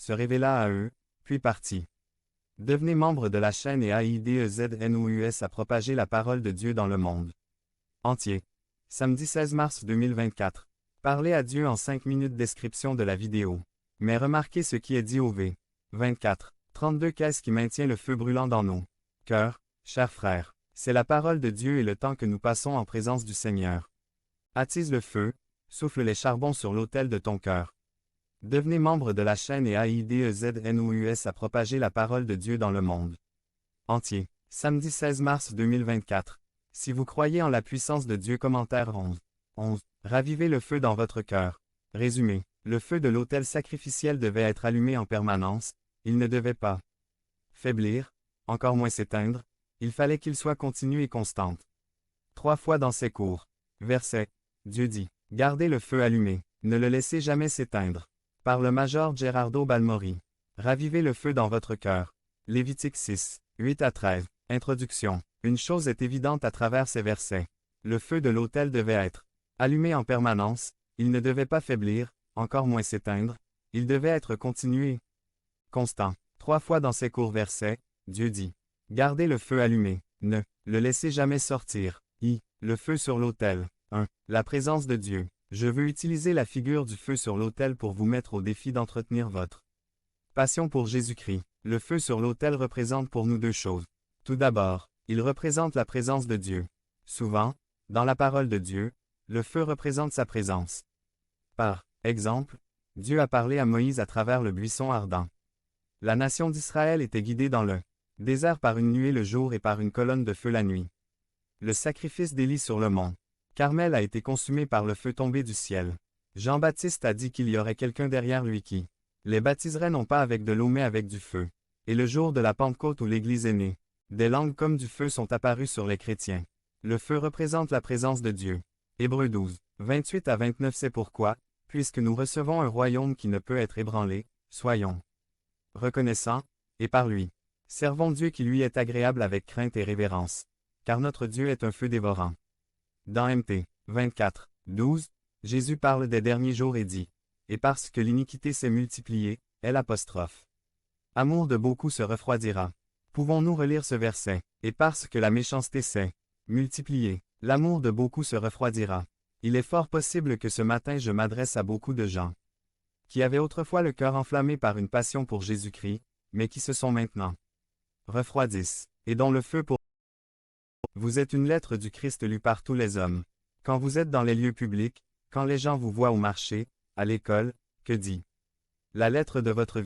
se révéla à eux, puis partit. Devenez membre de la chaîne et aidez-nous à propager la parole de Dieu dans le monde entier. Samedi 16 mars 2024. Parlez à Dieu en 5 minutes. Description de la vidéo. Mais remarquez ce qui est dit au v. 24. 32. Qu'est-ce qui maintient le feu brûlant dans nos cœurs, chers frères? C'est la parole de Dieu et le temps que nous passons en présence du Seigneur. Attise le feu, souffle les charbons sur l'autel de ton cœur. Devenez membre de la chaîne et aidez-nous à propager la parole de Dieu dans le monde entier. Samedi 16 mars 2024. Si vous croyez en la puissance de Dieu. Commentaire 11. Ravivez le feu dans votre cœur. Résumé. Le feu de l'autel sacrificiel devait être allumé en permanence, il ne devait pas faiblir, encore moins s'éteindre, il fallait qu'il soit continu et constant. 3 fois dans ses cours. Verset. Dieu dit, gardez le feu allumé, ne le laissez jamais s'éteindre. Par le major Gerardo Balmori. Ravivez le feu dans votre cœur. Lévitique 6, 8 à 13. Introduction. Une chose est évidente à travers ces versets. Le feu de l'autel devait être allumé en permanence, il ne devait pas faiblir, encore moins s'éteindre, il devait être continu et constant. 3 fois dans ces courts versets, Dieu dit, gardez le feu allumé, ne le laissez jamais sortir. Le feu sur l'autel. 1. La présence de Dieu. Je veux utiliser la figure du feu sur l'autel pour vous mettre au défi d'entretenir votre passion pour Jésus-Christ. Le feu sur l'autel représente pour nous 2 choses. Tout d'abord, il représente la présence de Dieu. Souvent, dans la parole de Dieu, le feu représente sa présence. Par exemple, Dieu a parlé à Moïse à travers le buisson ardent. La nation d'Israël était guidée dans le désert par une nuée le jour et par une colonne de feu la nuit. Le sacrifice d'Élie sur le mont Carmel a été consumé par le feu tombé du ciel. Jean-Baptiste a dit qu'il y aurait quelqu'un derrière lui qui les baptiserait non pas avec de l'eau mais avec du feu. Et le jour de la Pentecôte où l'Église est née, des langues comme du feu sont apparues sur les chrétiens. Le feu représente la présence de Dieu. Hébreux 12, 28 à 29. C'est pourquoi, puisque nous recevons un royaume qui ne peut être ébranlé, soyons reconnaissants, et par lui, servons Dieu qui lui est agréable avec crainte et révérence. Car notre Dieu est un feu dévorant. Dans Mt. 24, 12, Jésus parle des derniers jours et dit, « Et parce que l'iniquité s'est multipliée, l'apostrophe. Amour de beaucoup se refroidira. » Pouvons-nous relire ce verset? Et parce que la méchanceté s'est multipliée, l'amour de beaucoup se refroidira. Il est fort possible que ce matin je m'adresse à beaucoup de gens qui avaient autrefois le cœur enflammé par une passion pour Jésus-Christ, mais qui se sont maintenant refroidissent, et dont le feu pour vous êtes une lettre du Christ lue par tous les hommes. Quand vous êtes dans les lieux publics, quand les gens vous voient au marché, à l'école, que dit la lettre de votre vie?